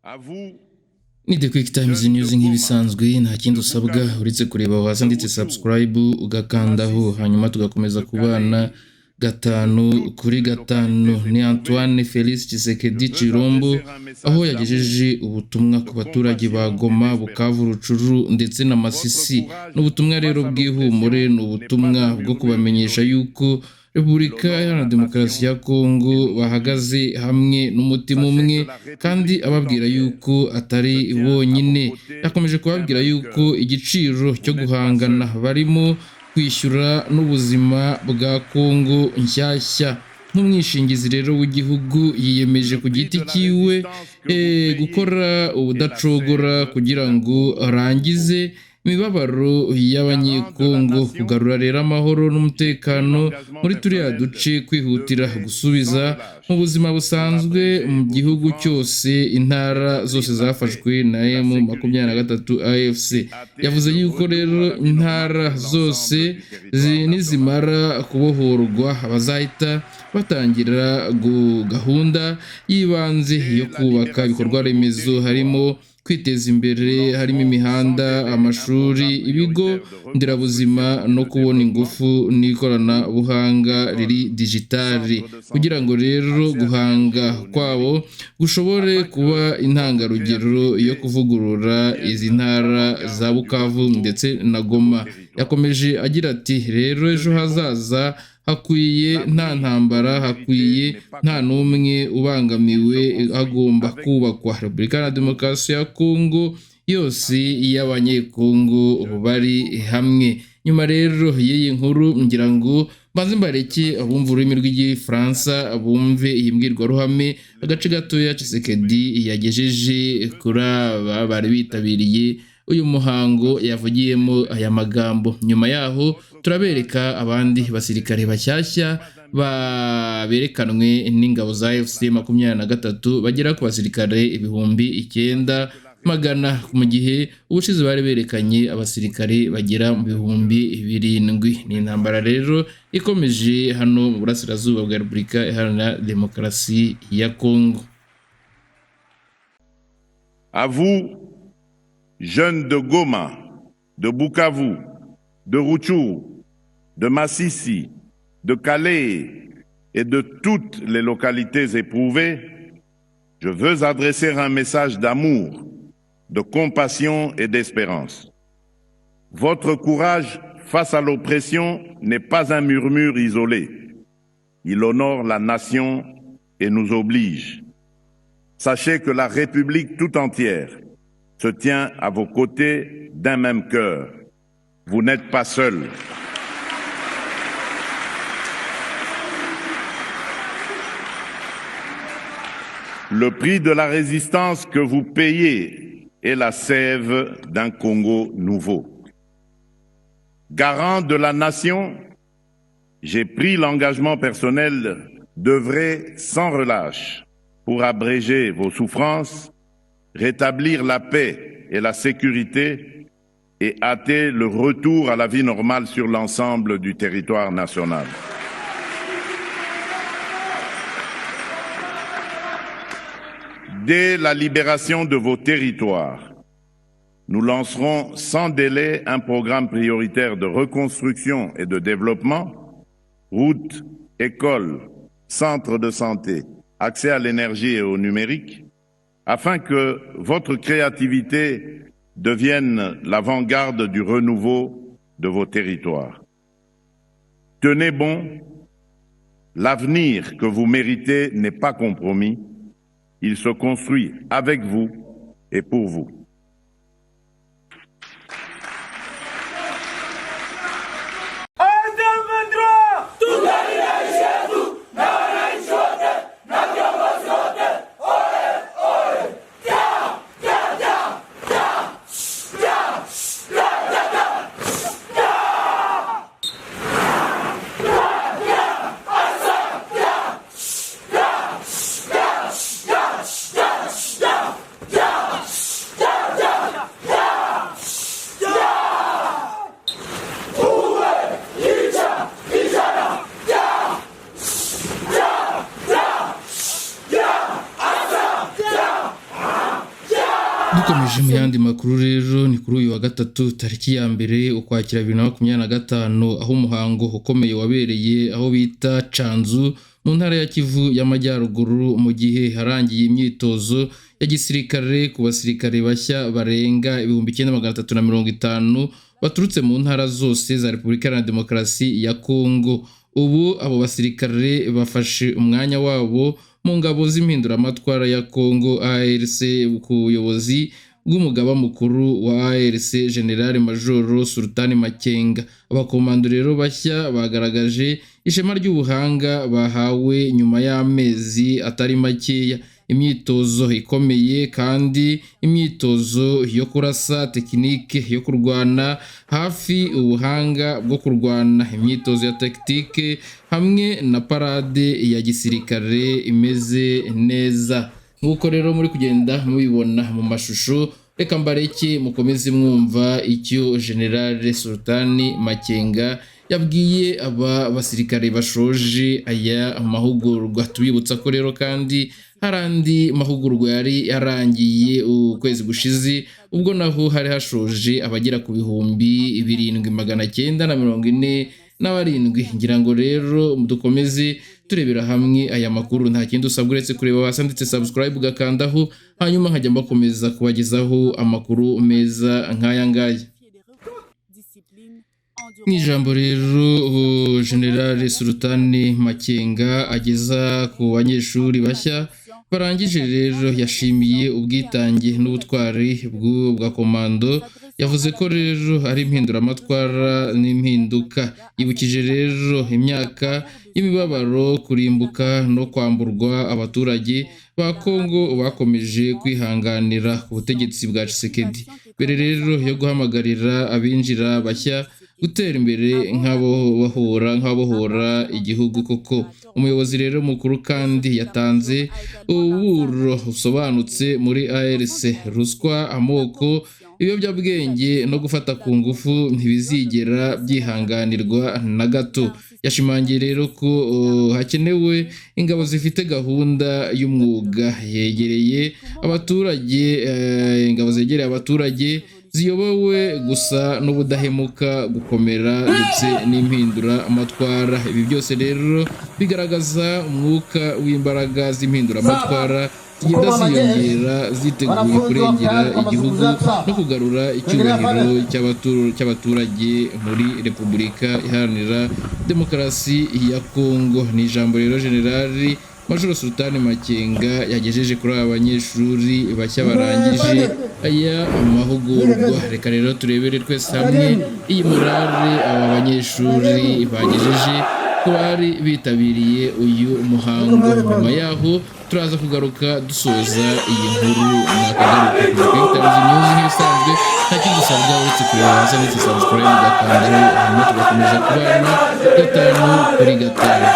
À vous, ni The Quick Times jeunes de News nk'ibisanzwe nta kindi usabwa uretse kureba hasi ndetse subscribe ugakandaho hanyuma tugakomeza kubana gatanu kuri gatanu. Ni Antoine Felix Tshisekedi Chilombo aho yagejeje ubutumwa ku baturage ba Goma, Bukavu, Rucuru ndetse na Masisi. N'ubutumwa rero bw'ihumure, n'ubutumwa bwo kubamenyesha yuko Repubulika Iharanira Demokarasi ya Kongo bahagaze hamwe n'umutima umwe, kandi ababwira yuko atari bonyine. Yakomeje kubabwira yuko igiciro cyo guhangana barimo kwishyura n'ubuzima bwa Kongo nshyashya. Nk'umwishingizi rero w'igihugu yiyemeje ku giti cyiwe gukora ubudacogora kugira ngo arangize imibabaro y'abanyekongo, kugarura rero amahoro n'umutekano muri turiya duce, kwihutira gusubiza mu buzima busanzwe mu gihugu cyose intara zose zafashwe na M23 AFC. Yavuze yuko rero intara zose nizimara kubohorwa bazahita batangira gahunda y'ibanze yo kubaka ibikorwa remezo, harimo kwiteza imbere, harimo imihanda, amashuri, ibigo nderabuzima no kubona ingufu n'ikoranabuhanga riri digitali, kugira ngo rero guhanga kwabo gushobore kuba intangarugero yo kuvugurura izi ntara za Bukavu ndetse na Goma. Yakomeje agira ati rero ejo hazaza hakwiye nta ntambara, hakwiye nta n'umwe ubangamiwe, hagomba kubakwa Repubulika ya Demokarasi ya Kongo yose y'abanyekongo bari hamwe. Nyuma rero y'iyi nkuru ngira ngo banze mbareke abumva ururimi rw'igifaransa bumve iyi mbwirwaruhame agace gatoya Tshisekedi yagejeje kuri aba bari bitabiriye uyu muhango yavugiyemo aya magambo. Nyuma yaho turabereka abandi basirikare bashyashya berekanwe n'ingabo za FC 23 bagera ku basirikare 9,900 mu gihe ubushize bari berekanye abasirikare bagera mu 7,000. Ni intambara rero ikomeje hano mu burasirazuba bwa Repubulika Iharanira Demokarasi ya Kongo. à vous, jeunes de Goma, de Bukavu, de Rutshuru, de Masisi, de Calais et de toutes les localités éprouvées, je veux adresser un message d'amour, de compassion et d'espérance. Votre courage face à l'oppression n'est pas un murmure isolé. Il honore la nation et nous oblige. Sachez que la République tout entière se tient à vos côtés d'un même cœur. Vous n'êtes pas seuls. Le prix de la résistance que vous payez est la sève d'un Congo nouveau. Garant de la nation, j'ai pris l'engagement personnel d'œuvrer sans relâche pour abréger vos souffrances, rétablir la paix et la sécurité et hâter le retour à la vie normale sur l'ensemble du territoire national. Dès la libération de vos territoires, nous lancerons sans délai un programme prioritaire de reconstruction et de développement, routes, écoles, centres de santé, accès à l'énergie et au numérique, afin que votre créativité devienne l'avant-garde du renouveau de vos territoires. Tenez bon, l'avenir que vous méritez n'est pas compromis, il se construit avec vous et pour vous. dukomeje mu yandi makuru rero ni kuri uyu wa gatatu tariki ya mbere ukwakira 2025 aho umuhango ukomeye wabereye aho bita Canzu mu ntara ya Kivu y'Amajyaruguru mu gihe harangiye imyitozo ya gisirikare ku basirikare bashya barenga 9350 baturutse mu ntara zose za Repubulika Iharanira Demokarasi ya Kongo. Ubu abo basirikare bafashe umwanya wabo mu ngabo z'impinduramatwara ya Kongo ARC ku buyobozi bw'umugaba mukuru wa ARC General Major Sultani Makenga. Abakomando rero bashya bagaragaje ishema ry'ubuhanga bahawe nyuma y'amezi atari makeya, imyitozo ikomeye kandi imyitozo yo kurasa, tekinike yo kurwana hafi, ubuhanga bwo kurwana, imyitozo ya tactique hamwe na parade ya gisirikare imeze neza. Nk'uko rero muri kugenda mubibona mu mashusho, reka mbareke mukomeze mwumva icyo General Sultani Makenga yabwiye aba basirikare bashoje aya mahugurwa. Tubibutsa ko rero kandi harandi mahugurwa yari yarangiye ukwezi gushize, ubwo naho hari hashoje abagera ku 7947. Ngira ngo rero dukomeze turebera hamwe aya makuru. Nta kindi usabwa uretse kureba hasi ndetse subscribe ugakandaho, hanyuma nkajya mbakomeza kubagezaho amakuru meza nk'aya ngaya. N'ijambo rero General Sultani Makenga ageza ku banyeshuri bashya barangije rero yashimiye ubwitange n'ubutwari bwa komando. Yavuze ko rero ari impinduramatwara n'impinduka. Yibukije rero imyaka y'imibabaro, kurimbuka no kwamburwa abaturage ba Kongo bakomeje kwihanganira ku butegetsi bwa Tshisekedi. Mbere rero yo guhamagarira abinjira bashya gutera imbere nk'abohora igihugu koko. Umuyobozi rero mukuru kandi yatanze uburo busobanutse muri ARC. Ruswa, amoko, ibiyobyabwenge no gufata ku ngufu ntibizigera byihanganirwa na gato. Yashimangiye rero ko hakenewe ingabo zifite gahunda y'umwuga yegereye abaturage, ingabo zegereye abaturage ziyobowe gusa n'ubudahemuka, gukomera ndetse n'impindura amatwara. Ibi byose rero bigaragaza umwuka w'imbaraga z'impindura amatwara zigenda ziyongera, ziteguye kurengera igihugu no kugarura icyubahiro cy'abaturage muri Repubulika Iharanira Demokarasi ya Kongo. Ni ijambo rero Generali Major Sultani Makenga yagejeje kuri aba banyeshuri bashya barangije aya mahugurwa. Reka rero turebere twese hamwe iyi morale aba banyeshuri bagejeje ko bari bitabiriye uyu muhango. Nyuma yaho turaza kugaruka dusoza iyi nkuru. Nakagaruka kuri Itaruzi News nk'ibisanzwe, nta kindi dusabwa uretse kureba hasi ndetse subscribe ugakandaho, hanyuma tugakomeza kubana gatanu kuri gatanu.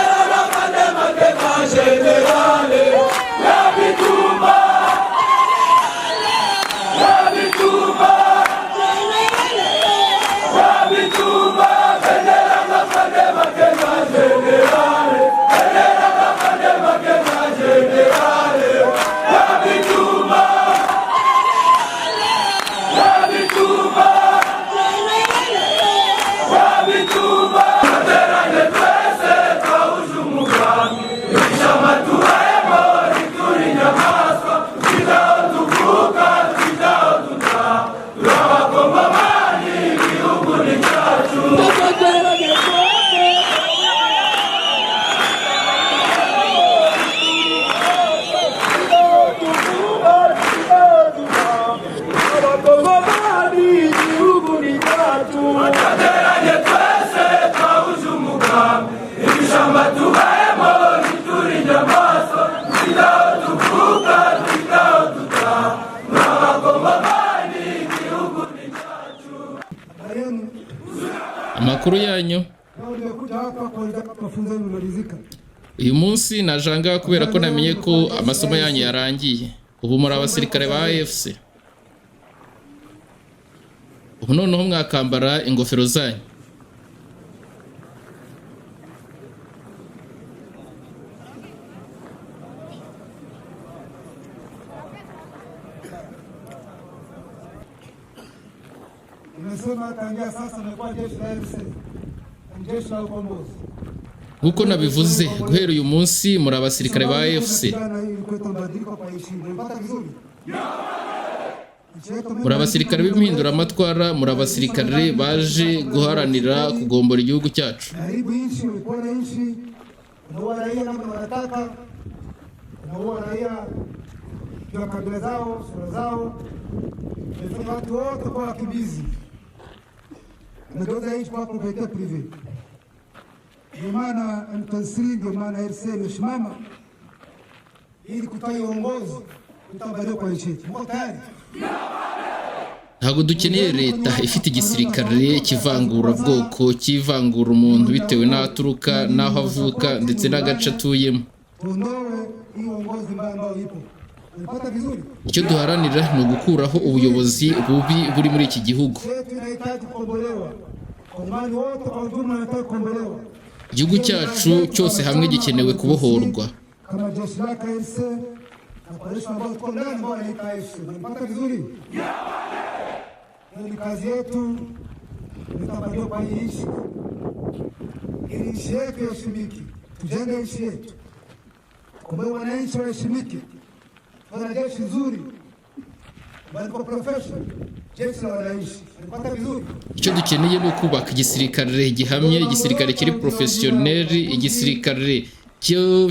Amakuru yanyu uyu munsi najanga kubera ko namenye ko amasomo yanyu yarangiye. Ubu muri abasirikare ba AFC. Ubu noneho mwakambara ingofero zanyu. Nimesema tangia sasa nimekuwa jeshi la RC, jeshi la ukombozi. Nk'uko nabivuze guhera uyu munsi muri abasirikare ba AFC, muri abasirikare b'impinduramatwara, muri abasirikare baje guharanira kugombora igihugu cyacu. Ndio maana M23, ndio maana RC imesimama ili kutoa uongozi utabadilika kwa nchi yetu. Mko tayari? Ntabwo dukeneye leta ifite igisirikare kivangura bwoko, kivangura umuntu bitewe n'aho aturuka, n'aho avuka ndetse n'agace atuyemo. Tuondoe hii uongozi mbaya ambao ipo. Unapata vizuri? Icyo duharanira ni ugukuraho ubuyobozi bubi buri muri iki gihugu. Tunahitaji kukombolewa. Kongomani wote kwa ujumla wanataka kukombolewa. Igihugu cyacu cyose hamwe gikenewe kubohorwa. Kama jeshi la RC na polisi ambao tuko ndani ambao wanaita AFC. Unapata vizuri? Ni kazi yetu tutabadilika kwa hii nchi. Ili nchi yetu iheshimike. Tujenge nchi yetu. Kwa wananchi waheshimike. Tuna jeshi nzuri. Bali kwa professional. Jeshi la wananchi. Unapata vizuri? Icyo dukeneye ni ukubaka igisirikare gihamye, igisirikare kiri professionnel, igisirikare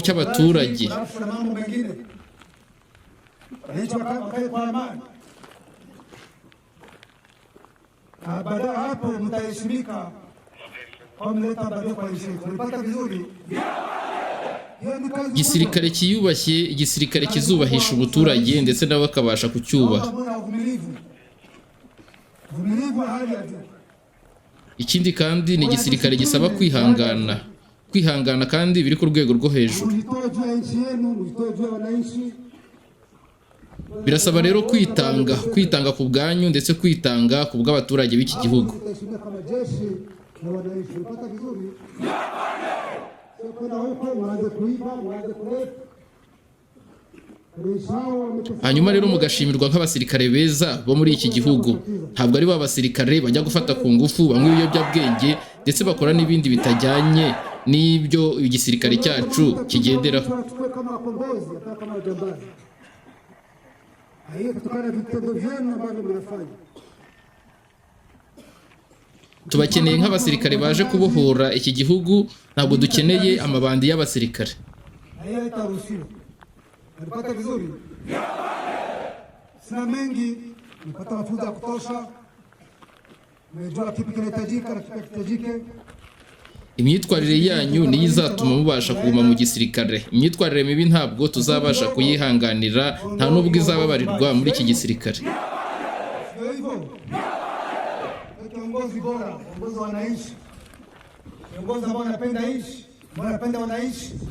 cy'abaturage. Baada hapo mtaheshimika kwa mleta baada kwa nchi. Unapata vizuri? Igisirikare kiyubashye, igisirikare kizubahisha ubuturage ndetse nabo bakabasha kucyubaha. Ikindi kandi ni igisirikare gisaba kwihangana kandi biri ku rwego rwo hejuru. Birasaba rero kwitanga ku bwanyu ndetse kwitanga ku bw'abaturage b'iki gihugu. Hanyuma rero mugashimirwa nk'abasirikare beza bo muri iki gihugu. Ntabwo ari ba basirikare bajya gufata ku ngufu, bamwe ibiyobyabwenge ndetse bakora n'ibindi bitajyanye n'ibyo igisirikare cyacu kigenderaho. Tubakeneye nk'abasirikare baje kubohora iki gihugu, ntabwo dukeneye amabandi y'abasirikare. Unapata vizuri? Sina mengi, unapata mafunzo ya kutosha. Unajua kipi kinahitajika na kipi kihitajike. Imyitwarire yanyu niyo izatuma mubasha kuguma mu gisirikare. Imyitwarire mibi ntabwo tuzabasha kuyihanganira, nta nubwo izababarirwa muri iki gisirikare. Sio hivyo? Kiongozi bora, kiongozi wananchi. Kiongozi ambao anapenda nchi.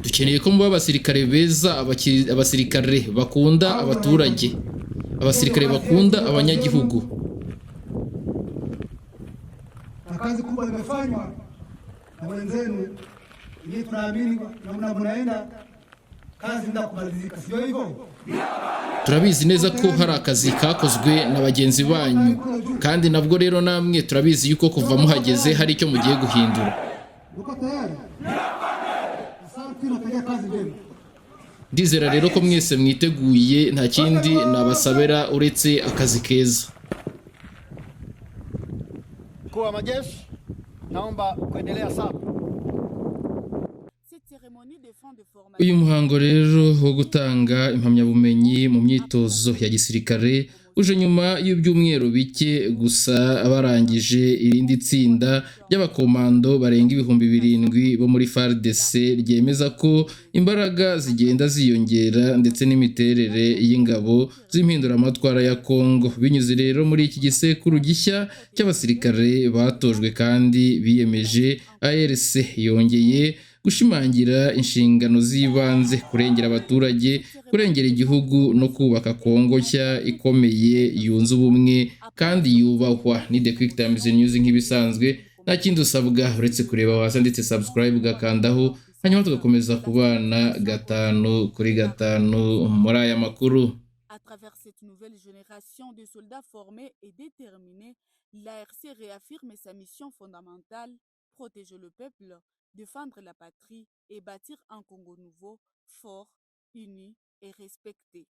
Dukeneye ko muba abasirikare beza, abasirikare bakunda abaturage, abasirikare bakunda abanyagihugu. Kazi kubwa imefanywa na wenzenu, ili tunaamini namna mnaenda kazi ndio kumalizika, sio hivyo? Turabizi neza ko hari akazi kakozwe na bagenzi banyu, kandi nabwo rero namwe turabizi yuko kuva muhageze hari icyo mugiye guhindura. Uko tayari? Ndizera rero ko mwese mwiteguye, nta kindi nabasabera uretse akazi keza. Mkuu wa majeshi, naomba kuendelea sawa. Uyu muhango rero wo gutanga impamyabumenyi mu myitozo ya gisirikare uje nyuma y'ibyumweru bike gusa abarangije irindi tsinda ry'abakomando barenga 7,000 bo muri FARDC ryemeza ko imbaraga zigenda ziyongera ndetse n'imiterere y'ingabo z'impinduramatwara ya Kongo. Binyuze rero muri iki gisekuru gishya cy'abasirikare batojwe kandi biyemeje, ARC yongeye gushimangira inshingano z'ibanze, kurengera abaturage, kurengera igihugu no kubaka Kongo nshya ikomeye yunze ubumwe kandi yubahwa. Ni The Quick Times News nk'ibisanzwe, nta kindi usabwa uretse kureba hasi ndetse subscribe ugakandaho, hanyuma tugakomeza kubana 5 kuri 5 muri aya makuru. À travers cette nouvelle génération de soldats formés et déterminés, l'ARC réaffirme sa mission fondamentale, protéger le peuple, défendre la patrie et bâtir un Congo nouveau, fort, uni et respecté.